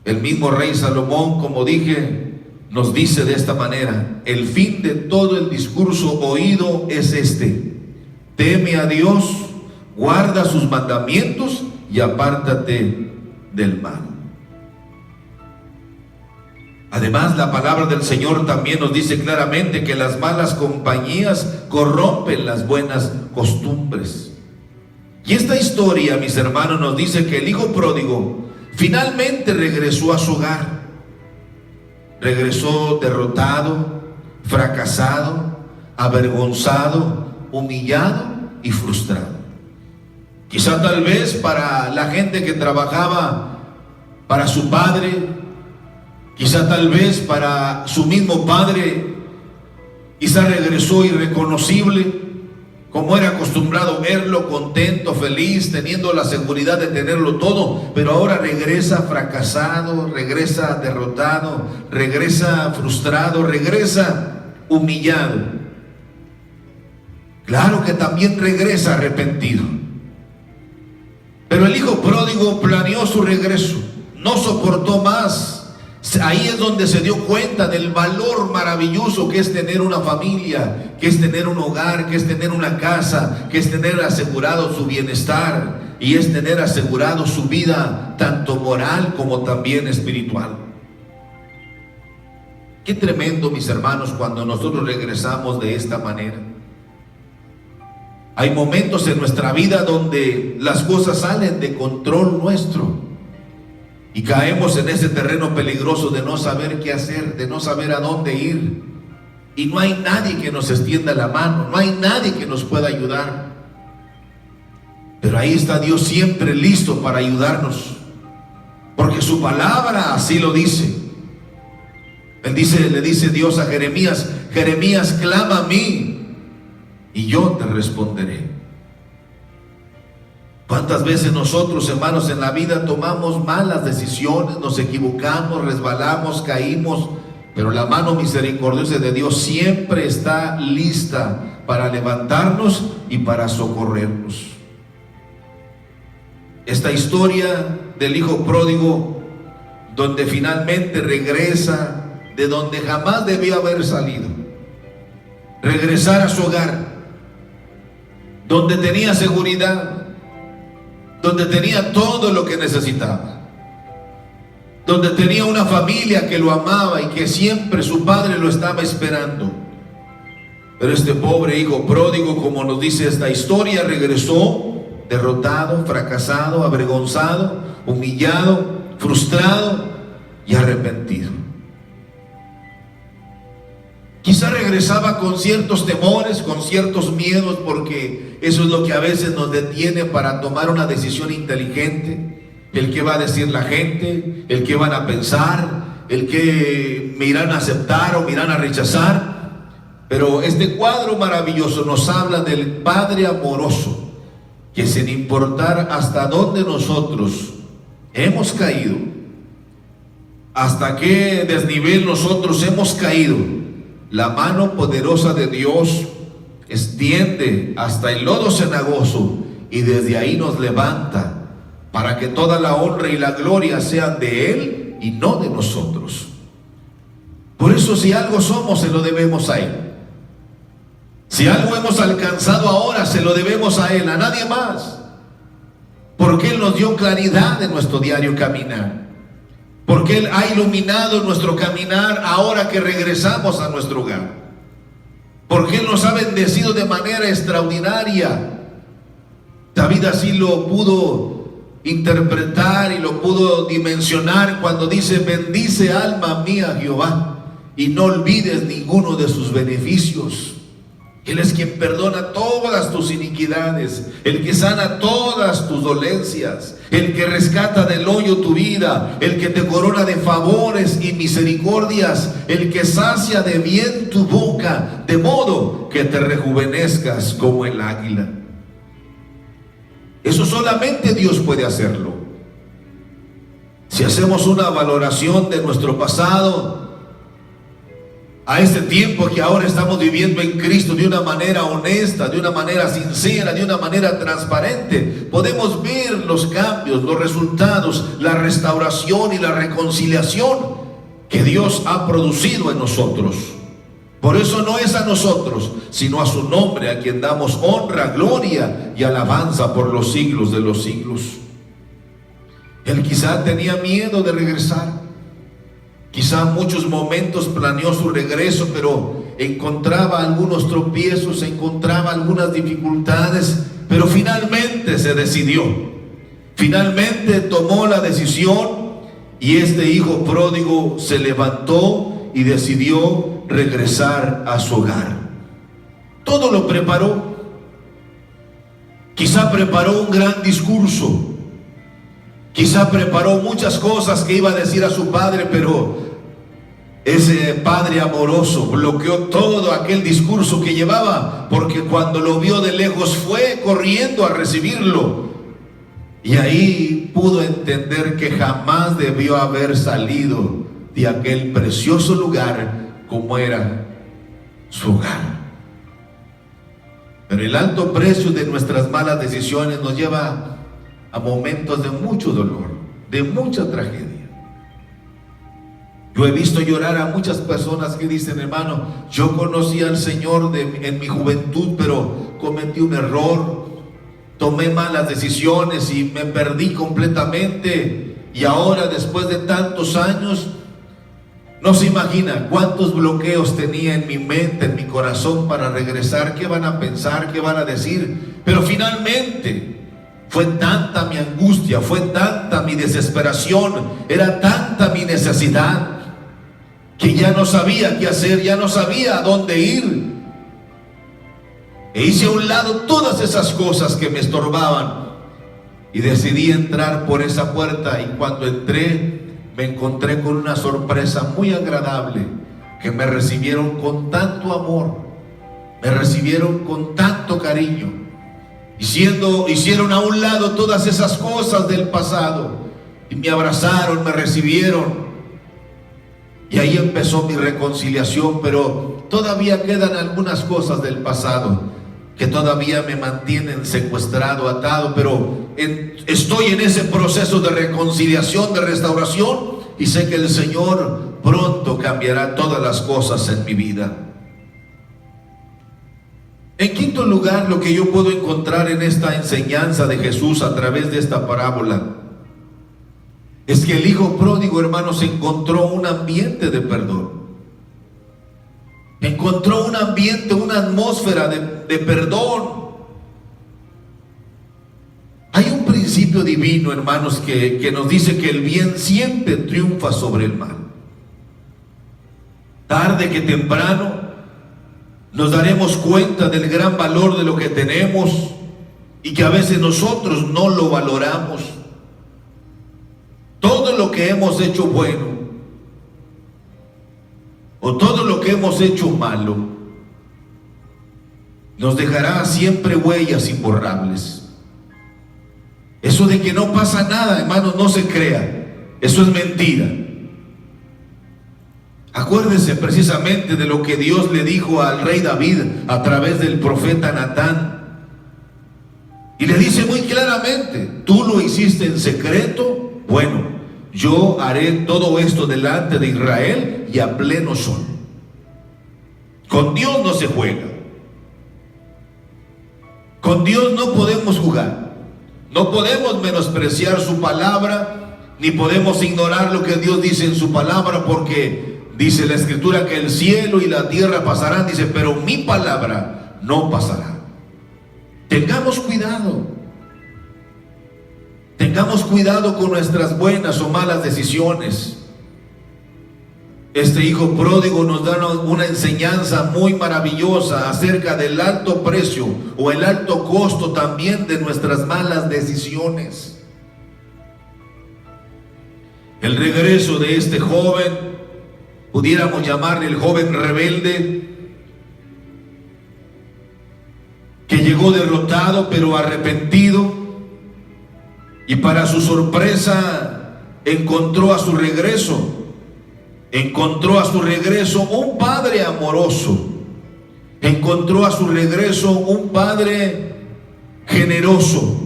El mismo rey Salomón, como dije, nos dice de esta manera: el fin de todo el discurso oído es este: teme a Dios, guarda sus mandamientos y apártate del mal. Además, la palabra del Señor también nos dice claramente que las malas compañías corrompen las buenas costumbres. Y esta historia, mis hermanos, nos dice que el hijo pródigo finalmente regresó a su hogar. Regresó derrotado, fracasado, avergonzado, humillado y frustrado. Quizá tal vez para la gente que trabajaba para su padre, quizá tal vez para su mismo padre, quizá regresó irreconocible, como era acostumbrado verlo, contento, feliz, teniendo la seguridad de tenerlo todo, pero ahora regresa fracasado, regresa derrotado, regresa frustrado, regresa humillado. Claro que también regresa arrepentido. Pero el hijo pródigo planeó su regreso, no soportó más. Ahí es donde se dio cuenta del valor maravilloso que es tener una familia, que es tener un hogar, que es tener una casa, que es tener asegurado su bienestar y es tener asegurado su vida tanto moral como también espiritual. Qué tremendo, mis hermanos, cuando nosotros regresamos de esta manera. Hay momentos en nuestra vida donde las cosas salen de control nuestro y caemos en ese terreno peligroso de no saber qué hacer, de no saber a dónde ir. Y no hay nadie que nos extienda la mano, no hay nadie que nos pueda ayudar. Pero ahí está Dios siempre listo para ayudarnos, porque su palabra así lo dice. Le dice Dios a Jeremías: Jeremías, clama a mí y yo te responderé. ¿Cuántas veces nosotros, hermanos, en la vida tomamos malas decisiones, nos equivocamos, resbalamos, caímos, pero la mano misericordiosa de Dios siempre está lista para levantarnos y para socorrernos? Esta historia del hijo pródigo, donde finalmente regresa de donde jamás debió haber salido, regresar a su hogar, donde tenía seguridad, donde tenía todo lo que necesitaba, donde tenía una familia que lo amaba y que siempre su padre lo estaba esperando. Pero este pobre hijo pródigo, como nos dice esta historia, regresó derrotado, fracasado, avergonzado, humillado, frustrado y arrepentido. Quizá regresaba con ciertos temores, con ciertos miedos, porque eso es lo que a veces nos detiene para tomar una decisión inteligente. El que va a decir la gente, el que van a pensar, el que me irán a aceptar o me irán a rechazar. Pero este cuadro maravilloso nos habla del Padre amoroso, que sin importar hasta dónde nosotros hemos caído, hasta qué desnivel nosotros hemos caído, la mano poderosa de Dios extiende hasta el lodo cenagoso y desde ahí nos levanta para que toda la honra y la gloria sean de Él y no de nosotros. Por eso, si algo somos, se lo debemos a Él. Si algo hemos alcanzado ahora, se lo debemos a Él, a nadie más. Porque Él nos dio claridad en nuestro diario caminar. Porque Él ha iluminado nuestro caminar ahora que regresamos a nuestro hogar. Porque Él nos ha bendecido de manera extraordinaria. David así lo pudo interpretar y lo pudo dimensionar cuando dice: bendice alma mía Jehová y no olvides ninguno de sus beneficios. Él es quien perdona todas tus iniquidades, el que sana todas tus dolencias, el que rescata del hoyo tu vida, el que te corona de favores y misericordias, el que sacia de bien tu boca, de modo que te rejuvenezcas como el águila. Eso solamente Dios puede hacerlo. Si hacemos una valoración de nuestro pasado, a este tiempo que ahora estamos viviendo en Cristo de una manera honesta, de una manera sincera, de una manera transparente, podemos ver los cambios, los resultados, la restauración y la reconciliación que Dios ha producido en nosotros. Por eso no es a nosotros, sino a su nombre, a quien damos honra, gloria y alabanza por los siglos de los siglos. Él quizá tenía miedo de regresar. Quizá en muchos momentos planeó su regreso, pero encontraba algunos tropiezos, encontraba algunas dificultades, pero finalmente se decidió. Finalmente tomó la decisión y este hijo pródigo se levantó y decidió regresar a su hogar. Todo lo preparó. Quizá preparó un gran discurso. Quizá preparó muchas cosas que iba a decir a su padre, pero ese padre amoroso bloqueó todo aquel discurso que llevaba, porque cuando lo vio de lejos fue corriendo a recibirlo. Y ahí pudo entender que jamás debió haber salido de aquel precioso lugar como era su hogar. Pero el alto precio de nuestras malas decisiones nos lleva a momentos de mucho dolor, de mucha tragedia. Yo he visto llorar a muchas personas que dicen: hermano, yo conocí al Señor en mi juventud, pero cometí un error, tomé malas decisiones y me perdí completamente, y ahora después de tantos años, no se imagina cuántos bloqueos tenía en mi mente, en mi corazón para regresar. ¿Qué van a pensar? ¿Qué van a decir? Pero finalmente fue tanta mi angustia, fue tanta mi desesperación, era tanta mi necesidad, que ya no sabía qué hacer, ya no sabía a dónde ir. E hice a un lado todas esas cosas que me estorbaban y decidí entrar por esa puerta. Y cuando entré, me encontré con una sorpresa muy agradable, que me recibieron con tanto amor, me recibieron con tanto cariño. Hicieron a un lado todas esas cosas del pasado y me abrazaron, me recibieron, y ahí empezó mi reconciliación. Pero todavía quedan algunas cosas del pasado que todavía me mantienen secuestrado, atado, pero estoy en ese proceso de reconciliación, de restauración, y sé que el Señor pronto cambiará todas las cosas en mi vida. En quinto lugar, lo que yo puedo encontrar en esta enseñanza de Jesús a través de esta parábola es que el hijo pródigo, hermanos, encontró un ambiente de perdón. Encontró un ambiente, una atmósfera de perdón. Hay un principio divino, hermanos, que nos dice que el bien siempre triunfa sobre el mal. Tarde que temprano nos daremos cuenta del gran valor de lo que tenemos y que a veces nosotros no lo valoramos. Todo lo que hemos hecho bueno o todo lo que hemos hecho malo nos dejará siempre huellas imborrables. Eso de que no pasa nada, hermanos, no se crea. Eso es mentira. Acuérdese precisamente de lo que Dios le dijo al rey David a través del profeta Natán. Y le dice muy claramente: tú lo hiciste en secreto, bueno, yo haré todo esto delante de Israel y a pleno sol. Con Dios no se juega. Con Dios no podemos jugar. No podemos menospreciar su palabra, ni podemos ignorar lo que Dios dice en su palabra, porque dice la Escritura que el cielo y la tierra pasarán, dice, pero mi palabra no pasará. Tengamos cuidado. Tengamos cuidado con nuestras buenas o malas decisiones. Este hijo pródigo nos da una enseñanza muy maravillosa acerca del alto precio o el alto costo también de nuestras malas decisiones. El regreso de este joven, pudiéramos llamarle el joven rebelde, que llegó derrotado pero arrepentido, y para su sorpresa encontró a su regreso encontró a su regreso un padre amoroso, encontró a su regreso un padre generoso,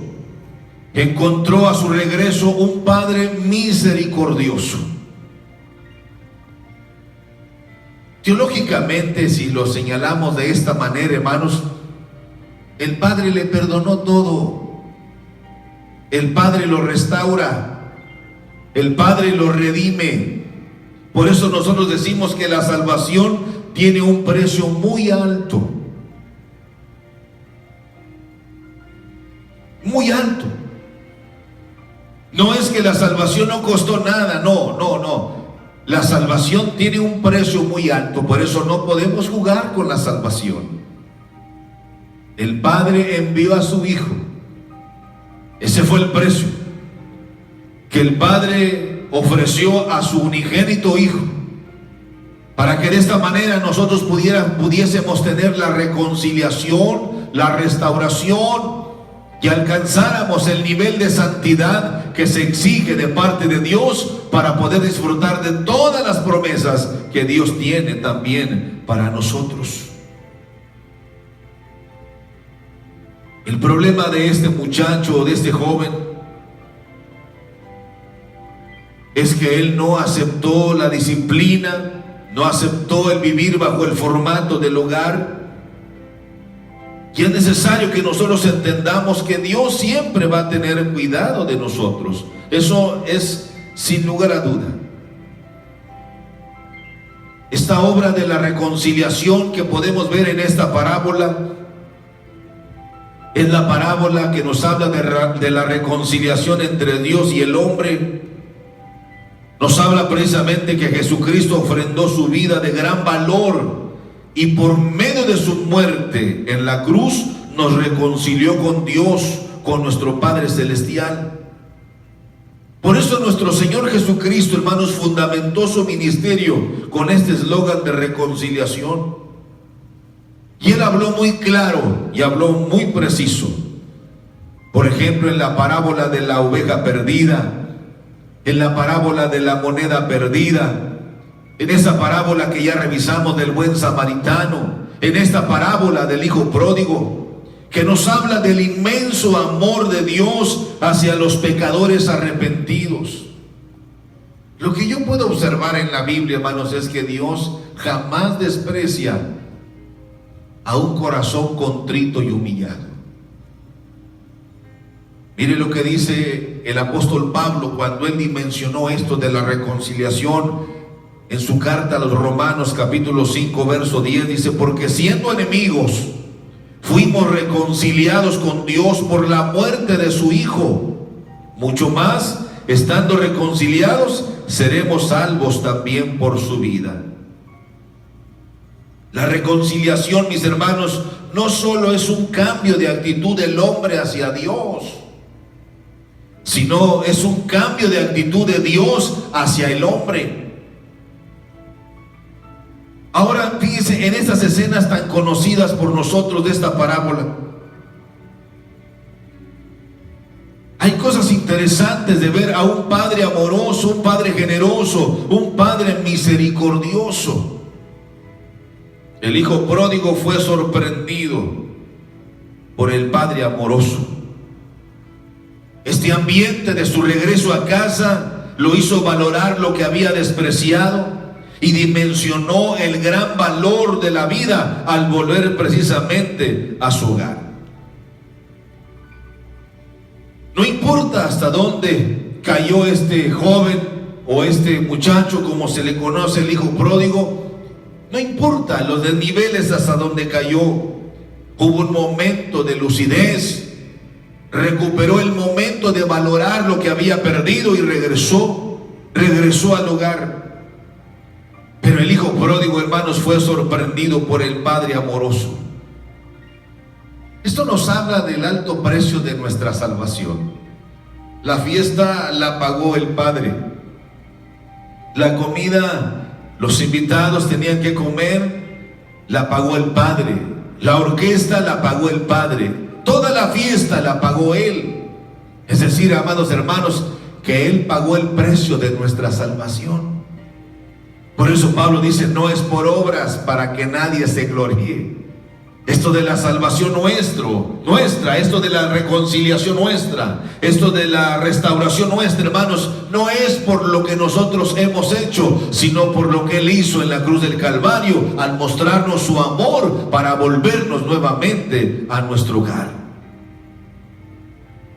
encontró a su regreso un padre misericordioso. Teológicamente, si lo señalamos de esta manera, hermanos, el Padre le perdonó todo. El Padre lo restaura. El Padre lo redime. Por eso nosotros decimos que la salvación tiene un precio muy alto. Muy alto. No es que la salvación no costó nada, no. La salvación tiene un precio muy alto, por eso no podemos jugar con la salvación. El Padre envió a su Hijo. Ese fue el precio que el Padre ofreció a su unigénito Hijo, para que de esta manera nosotros pudiésemos tener la reconciliación, la restauración, y alcanzáramos el nivel de santidad que se exige de parte de Dios para poder disfrutar de todas las promesas que Dios tiene también para nosotros. El problema de este muchacho, de este joven, es que él no aceptó la disciplina, no aceptó el vivir bajo el formato del hogar. Y es necesario que nosotros entendamos que Dios siempre va a tener cuidado de nosotros. Eso es sin lugar a duda. Esta obra de la reconciliación que podemos ver en esta parábola es la parábola que nos habla de la reconciliación entre Dios y el hombre. Nos habla precisamente que Jesucristo ofrendó su vida de gran valor, y por medio de su muerte en la cruz nos reconcilió con Dios, con nuestro Padre Celestial. Por eso nuestro Señor Jesucristo, hermanos, fundamentó su ministerio con este eslogan de reconciliación. Y Él habló muy claro y habló muy preciso. Por ejemplo, en la parábola de la oveja perdida, en la parábola de la moneda perdida, en esa parábola que ya revisamos del buen samaritano, en esta parábola del hijo pródigo, que nos habla del inmenso amor de Dios hacia los pecadores arrepentidos. Lo que yo puedo observar en la Biblia, hermanos, es que Dios jamás desprecia a un corazón contrito y humillado. Mire lo que dice el apóstol Pablo cuando él dimensionó esto de la reconciliación. En su carta a los Romanos capítulo 5 verso 10 dice: porque siendo enemigos fuimos reconciliados con Dios por la muerte de su Hijo, mucho más estando reconciliados seremos salvos también por su vida. La reconciliación, mis hermanos, no solo es un cambio de actitud del hombre hacia Dios, sino es un cambio de actitud de Dios hacia el hombre. Ahora fíjense en estas escenas tan conocidas por nosotros de esta parábola. Hay cosas interesantes de ver a un padre amoroso, un padre generoso, un padre misericordioso. El hijo pródigo fue sorprendido por el padre amoroso. Este ambiente de su regreso a casa lo hizo valorar lo que había despreciado y dimensionó el gran valor de la vida al volver precisamente a su hogar. No importa hasta dónde cayó este joven o este muchacho, como se le conoce, el hijo pródigo, no importa los desniveles hasta donde cayó. Hubo un momento de lucidez, recuperó el momento de valorar lo que había perdido y regresó al hogar. Pero el hijo pródigo, hermanos, fue sorprendido por el padre amoroso. Esto nos habla del alto precio de nuestra salvación. La fiesta la pagó el Padre. La comida, los invitados tenían que comer, la pagó el Padre. La orquesta la pagó el Padre. Toda la fiesta la pagó Él. Es decir, amados hermanos, que Él pagó el precio de nuestra salvación. Por eso Pablo dice, no es por obras para que nadie se gloríe. Esto de la salvación nuestra, esto de la reconciliación nuestra, esto de la restauración nuestra, hermanos, no es por lo que nosotros hemos hecho, sino por lo que Él hizo en la cruz del Calvario, al mostrarnos su amor para volvernos nuevamente a nuestro hogar.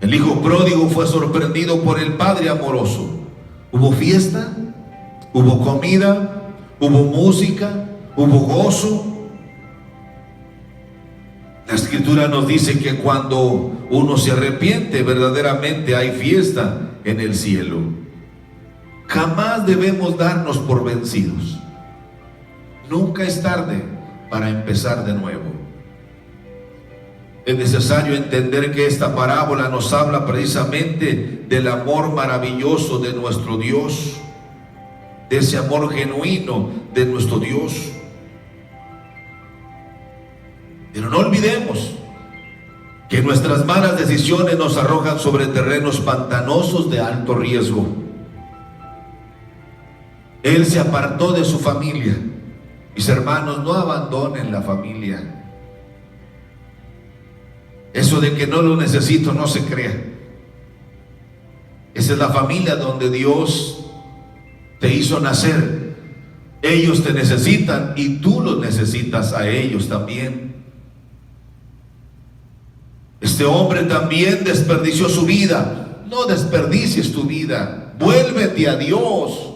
El hijo pródigo fue sorprendido por el padre amoroso. Hubo fiesta, hubo comida, hubo música, hubo gozo. La Escritura nos dice que cuando uno se arrepiente, verdaderamente hay fiesta en el cielo. Jamás debemos darnos por vencidos. Nunca es tarde para empezar de nuevo. Es necesario entender que esta parábola nos habla precisamente del amor maravilloso de nuestro Dios, de ese amor genuino de nuestro Dios. Pero no olvidemos que nuestras malas decisiones nos arrojan sobre terrenos pantanosos de alto riesgo. Él se apartó de su familia. Mis hermanos, no abandonen la familia. Eso de que no lo necesito, no se crea. Esa es la familia donde Dios te hizo nacer. Ellos te necesitan y tú los necesitas a ellos también. Este hombre también desperdició su vida. No desperdicies tu vida. Vuélvete a Dios.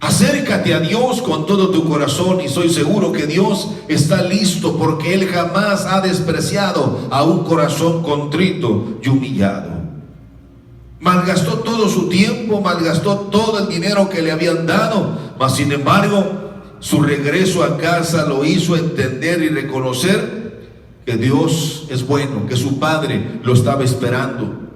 Acércate a Dios con todo tu corazón, y soy seguro que Dios está listo, porque Él jamás ha despreciado a un corazón contrito y humillado. Malgastó todo su tiempo, malgastó todo el dinero que le habían dado, mas sin embargo su regreso a casa lo hizo entender y reconocer que Dios es bueno, que su Padre lo estaba esperando.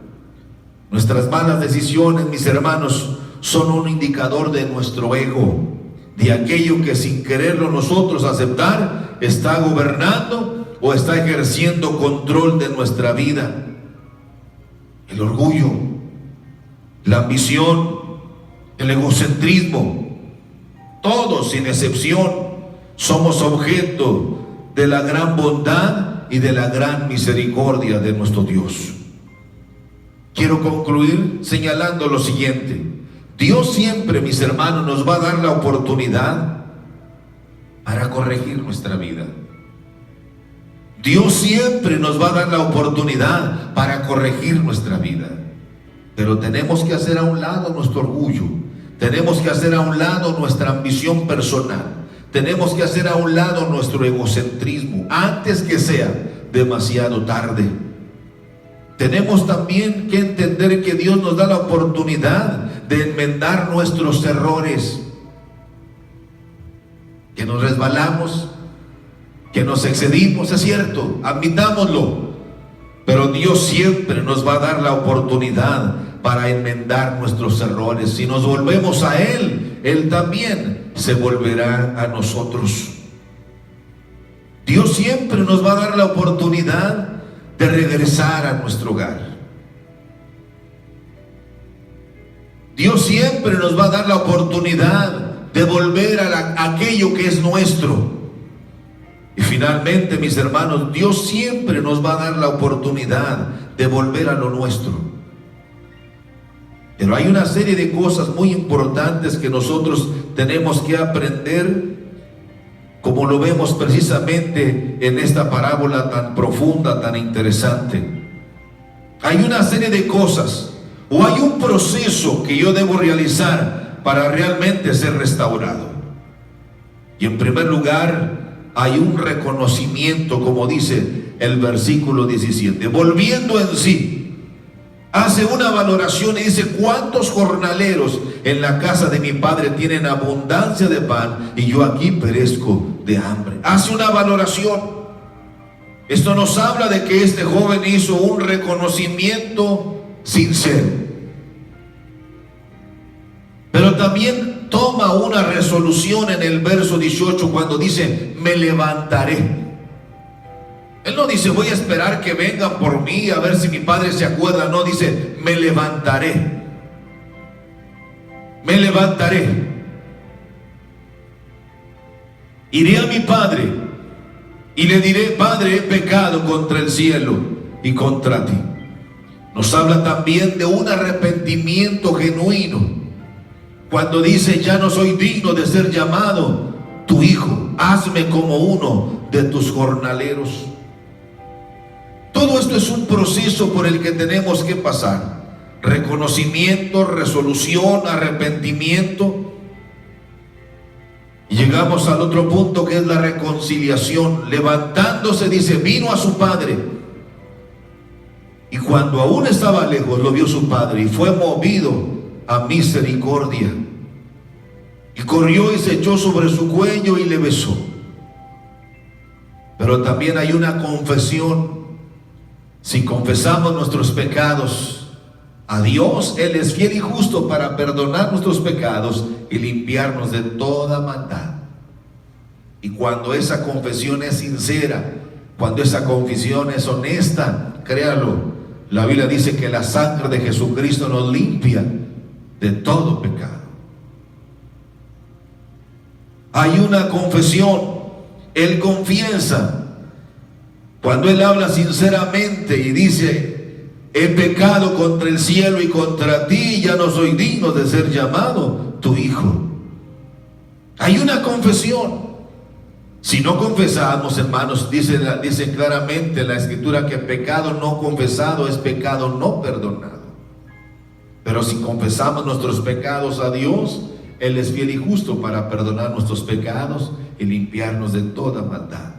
Nuestras malas decisiones, mis hermanos, son un indicador de nuestro ego, de aquello que sin quererlo nosotros aceptar está gobernando o está ejerciendo control de nuestra vida. El orgullo, la ambición, el egocentrismo, todos sin excepción somos objeto de la gran bondad y de la gran misericordia de nuestro Dios. Quiero concluir señalando lo siguiente: Dios siempre, mis hermanos, nos va a dar la oportunidad para corregir nuestra vida. Dios siempre nos va a dar la oportunidad para corregir nuestra vida. Pero tenemos que hacer a un lado nuestro orgullo, tenemos que hacer a un lado nuestra ambición personal, tenemos que hacer a un lado nuestro egocentrismo antes que sea demasiado tarde. Tenemos también que entender que Dios nos da la oportunidad de enmendar nuestros errores, que nos resbalamos, que nos excedimos, es cierto, admitámoslo, pero Dios siempre nos va a dar la oportunidad para enmendar nuestros errores. Si nos volvemos a Él, Él también se volverá a nosotros. Dios siempre nos va a dar la oportunidad de regresar a nuestro hogar. Dios siempre nos va a dar la oportunidad de volver a aquello que es nuestro. Y finalmente, mis hermanos, Dios siempre nos va a dar la oportunidad de volver a lo nuestro. Pero hay una serie de cosas muy importantes que nosotros tenemos que aprender, como lo vemos precisamente en esta parábola tan profunda, tan interesante. Hay una serie de cosas, o hay un proceso que yo debo realizar para realmente ser restaurado. Y en primer lugar, hay un reconocimiento, como dice el versículo 17. Volviendo en sí, hace una valoración y dice: ¿cuántos jornaleros en la casa de mi padre tienen abundancia de pan y yo aquí perezco de hambre? Hace una valoración. Esto nos habla de que este joven hizo un reconocimiento sincero, pero también toma una resolución en el verso 18 cuando dice: me levantaré. Él no dice: voy a esperar que vengan por mí a ver si mi padre se acuerda. No, dice: me levantaré. Me levantaré. Iré a mi padre y le diré: Padre, he pecado contra el cielo y contra ti. Nos habla también de un arrepentimiento genuino, cuando dice: ya no soy digno de ser llamado tu hijo, hazme como uno de tus jornaleros. Todo esto es un proceso por el que tenemos que pasar: reconocimiento, resolución, arrepentimiento. Y llegamos al otro punto, que es la reconciliación. Levantándose, dice, vino a su padre, y cuando aún estaba lejos lo vio su padre, y fue movido a misericordia, y corrió y se echó sobre su cuello y le besó. Pero también hay una confesión. Si confesamos nuestros pecados a Dios, Él es fiel y justo para perdonar nuestros pecados y limpiarnos de toda maldad. Y cuando esa confesión es sincera, cuando esa confesión es honesta, créalo, la Biblia dice que la sangre de Jesucristo nos limpia de todo pecado. Hay una confesión. Él confiesa. Cuando Él habla sinceramente y dice: he pecado contra el cielo y contra ti, ya no soy digno de ser llamado tu hijo. Hay una confesión. Si no confesamos, hermanos, dice claramente la Escritura que pecado no confesado es pecado no perdonado. Pero si confesamos nuestros pecados a Dios, Él es fiel y justo para perdonar nuestros pecados y limpiarnos de toda maldad.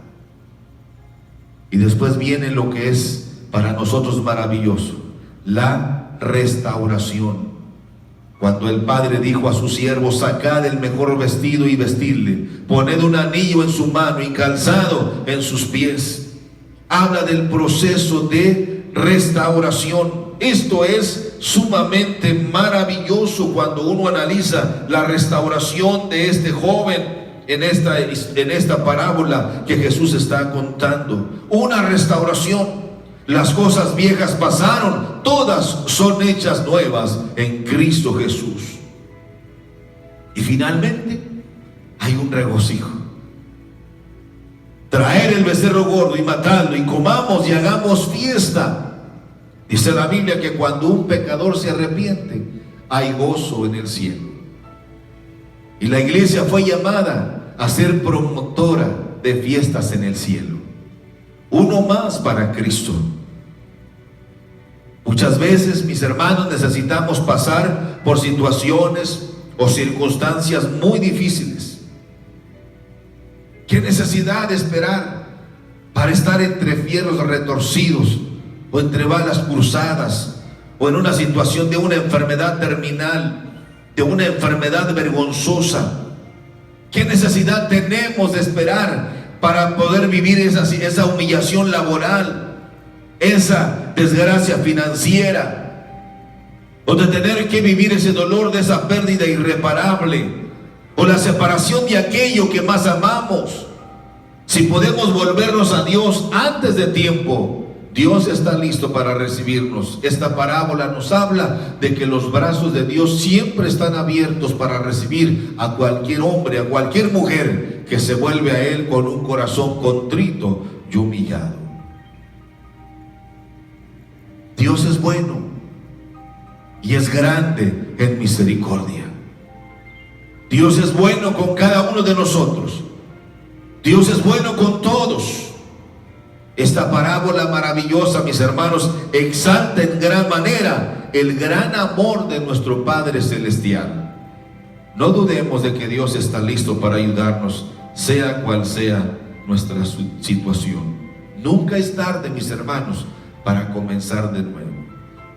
Y después viene lo que es para nosotros maravilloso: la restauración. Cuando el Padre dijo a sus siervos: sacad el mejor vestido y vestidle, poned un anillo en su mano y calzado en sus pies. Habla del proceso de restauración. Esto es sumamente maravilloso cuando uno analiza la restauración de este joven en esta parábola que Jesús está contando. Una restauración. Las cosas viejas pasaron, todas son hechas nuevas en Cristo Jesús. Y finalmente hay un regocijo. Traer el becerro gordo y matarlo, y comamos y hagamos fiesta. Dice la Biblia que cuando un pecador se arrepiente, hay gozo en el cielo. Y la iglesia fue llamada a ser promotora de fiestas en el cielo. Uno más para Cristo. Muchas veces, mis hermanos, necesitamos pasar por situaciones o circunstancias muy difíciles. ¿Qué necesidad de esperar para estar entre fierros retorcidos, o entre balas cruzadas, o en una situación de una enfermedad terminal, de una enfermedad vergonzosa? ¿Qué necesidad tenemos de esperar para poder vivir esa humillación laboral, esa desgracia financiera, o de tener que vivir ese dolor de esa pérdida irreparable, o la separación de aquello que más amamos? Si podemos volvernos a Dios antes de tiempo, Dios está listo para recibirnos. Esta parábola nos habla de que los brazos de Dios siempre están abiertos para recibir a cualquier hombre, a cualquier mujer que se vuelve a Él con un corazón contrito y humillado. Dios es bueno y es grande en misericordia. Dios es bueno con cada uno de nosotros. Dios es bueno con todos. Esta parábola maravillosa, mis hermanos, exalta en gran manera el gran amor de nuestro Padre Celestial. No dudemos de que Dios está listo para ayudarnos, sea cual sea nuestra situación. Nunca es tarde, mis hermanos, para comenzar de nuevo.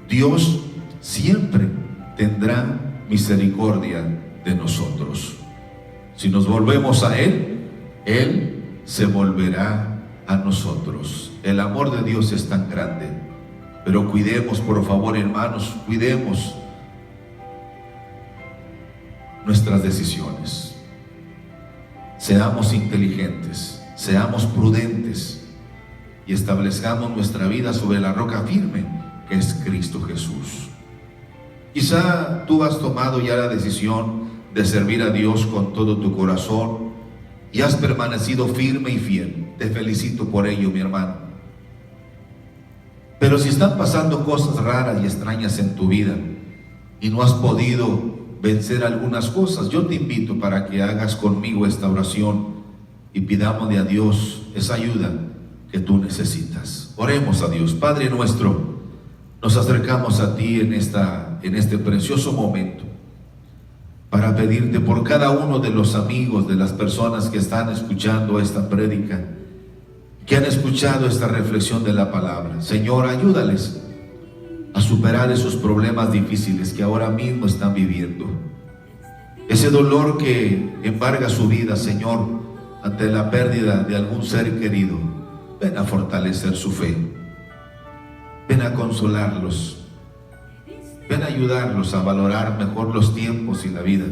Dios siempre tendrá misericordia de nosotros. Si nos volvemos a Él, Él se volverá a nosotros. El amor de Dios es tan grande. Pero cuidemos, por favor, hermanos, cuidemos nuestras decisiones. Seamos inteligentes, seamos prudentes y establezcamos nuestra vida sobre la roca firme que es Cristo Jesús. Quizá tú has tomado ya la decisión de servir a Dios con todo tu corazón y has permanecido firme y fiel. Te felicito por ello, mi hermano. Pero si están pasando cosas raras y extrañas en tu vida y no has podido vencer algunas cosas, yo te invito para que hagas conmigo esta oración y pidámosle a Dios esa ayuda que tú necesitas. Oremos a Dios. Padre nuestro, nos acercamos a ti en este precioso momento para pedirte por cada uno de los amigos, de las personas que están escuchando esta prédica, que han escuchado esta reflexión de la palabra. Señor, ayúdales a superar esos problemas difíciles que ahora mismo están viviendo. Ese dolor que embarga su vida, Señor, ante la pérdida de algún ser querido. Ven a fortalecer su fe. Ven a consolarlos. Ven a ayudarlos a valorar mejor los tiempos y la vida.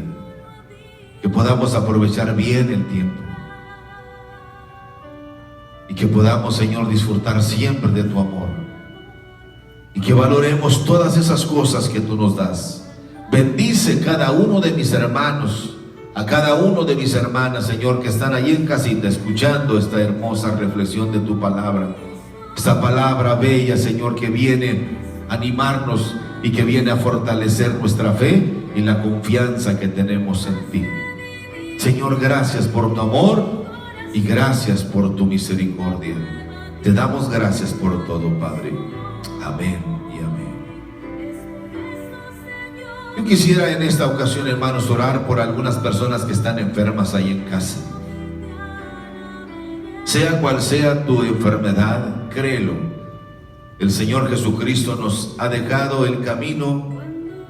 Que podamos aprovechar bien el tiempo. Y que podamos, Señor, disfrutar siempre de tu amor. Y que valoremos todas esas cosas que tú nos das. Bendice cada uno de mis hermanos, a cada uno de mis hermanas, Señor, que están allí en casita escuchando esta hermosa reflexión de tu palabra. Esta palabra bella, Señor, que viene a animarnos y que viene a fortalecer nuestra fe y la confianza que tenemos en ti. Señor, gracias por tu amor y gracias por tu misericordia. Te damos gracias por todo, Padre. Amén y amén. Yo quisiera en esta ocasión, hermanos, orar por algunas personas que están enfermas ahí en casa. Sea cual sea tu enfermedad, créelo. El Señor Jesucristo nos ha dejado el camino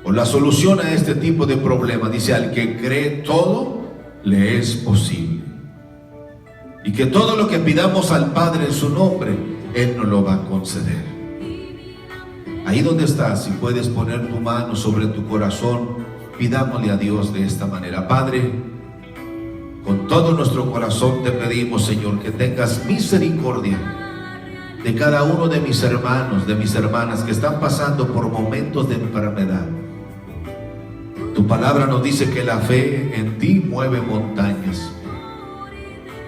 o la solución a este tipo de problema. Dice, al que cree todo le es posible. Y que todo lo que pidamos al Padre en su nombre, Él nos lo va a conceder. Ahí donde estás, si puedes poner tu mano sobre tu corazón, pidámosle a Dios de esta manera. Padre, con todo nuestro corazón te pedimos, Señor, que tengas misericordia de cada uno de mis hermanos, de mis hermanas que están pasando por momentos de enfermedad. Tu palabra nos dice que la fe en ti mueve montañas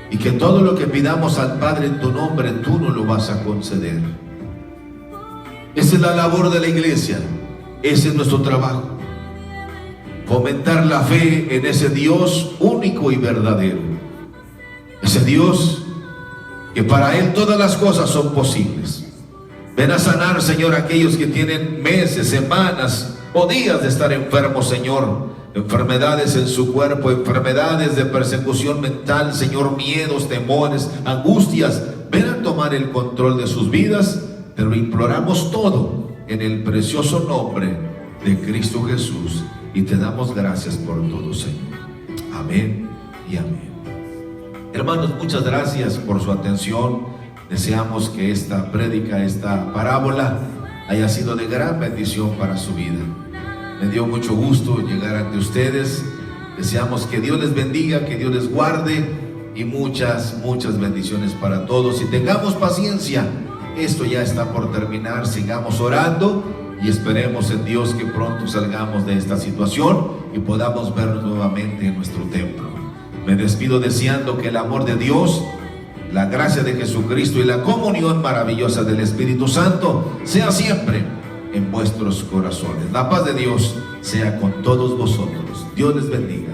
y que todo lo que pidamos al Padre en tu nombre, tú nos lo vas a conceder. Esa es la labor de la iglesia, ese es nuestro trabajo. Fomentar la fe en ese Dios único y verdadero. Ese Dios que para Él todas las cosas son posibles. Ven a sanar, Señor, aquellos que tienen meses, semanas o días de estar enfermos, Señor. Enfermedades en su cuerpo, enfermedades de persecución mental, Señor, miedos, temores, angustias. Ven a tomar el control de sus vidas. Te lo imploramos todo en el precioso nombre de Cristo Jesús y te damos gracias por todo, Señor. Amén y amén. Hermanos, muchas gracias por su atención. Deseamos que esta prédica, esta parábola haya sido de gran bendición para su vida. Me dio mucho gusto llegar ante ustedes. Deseamos que Dios les bendiga, que Dios les guarde y muchas bendiciones para todos. Y tengamos paciencia. Esto ya está por terminar, sigamos orando y esperemos en Dios que pronto salgamos de esta situación y podamos vernos nuevamente en nuestro templo. Me despido deseando que el amor de Dios, la gracia de Jesucristo y la comunión maravillosa del Espíritu Santo sea siempre en vuestros corazones. La paz de Dios sea con todos vosotros. Dios les bendiga.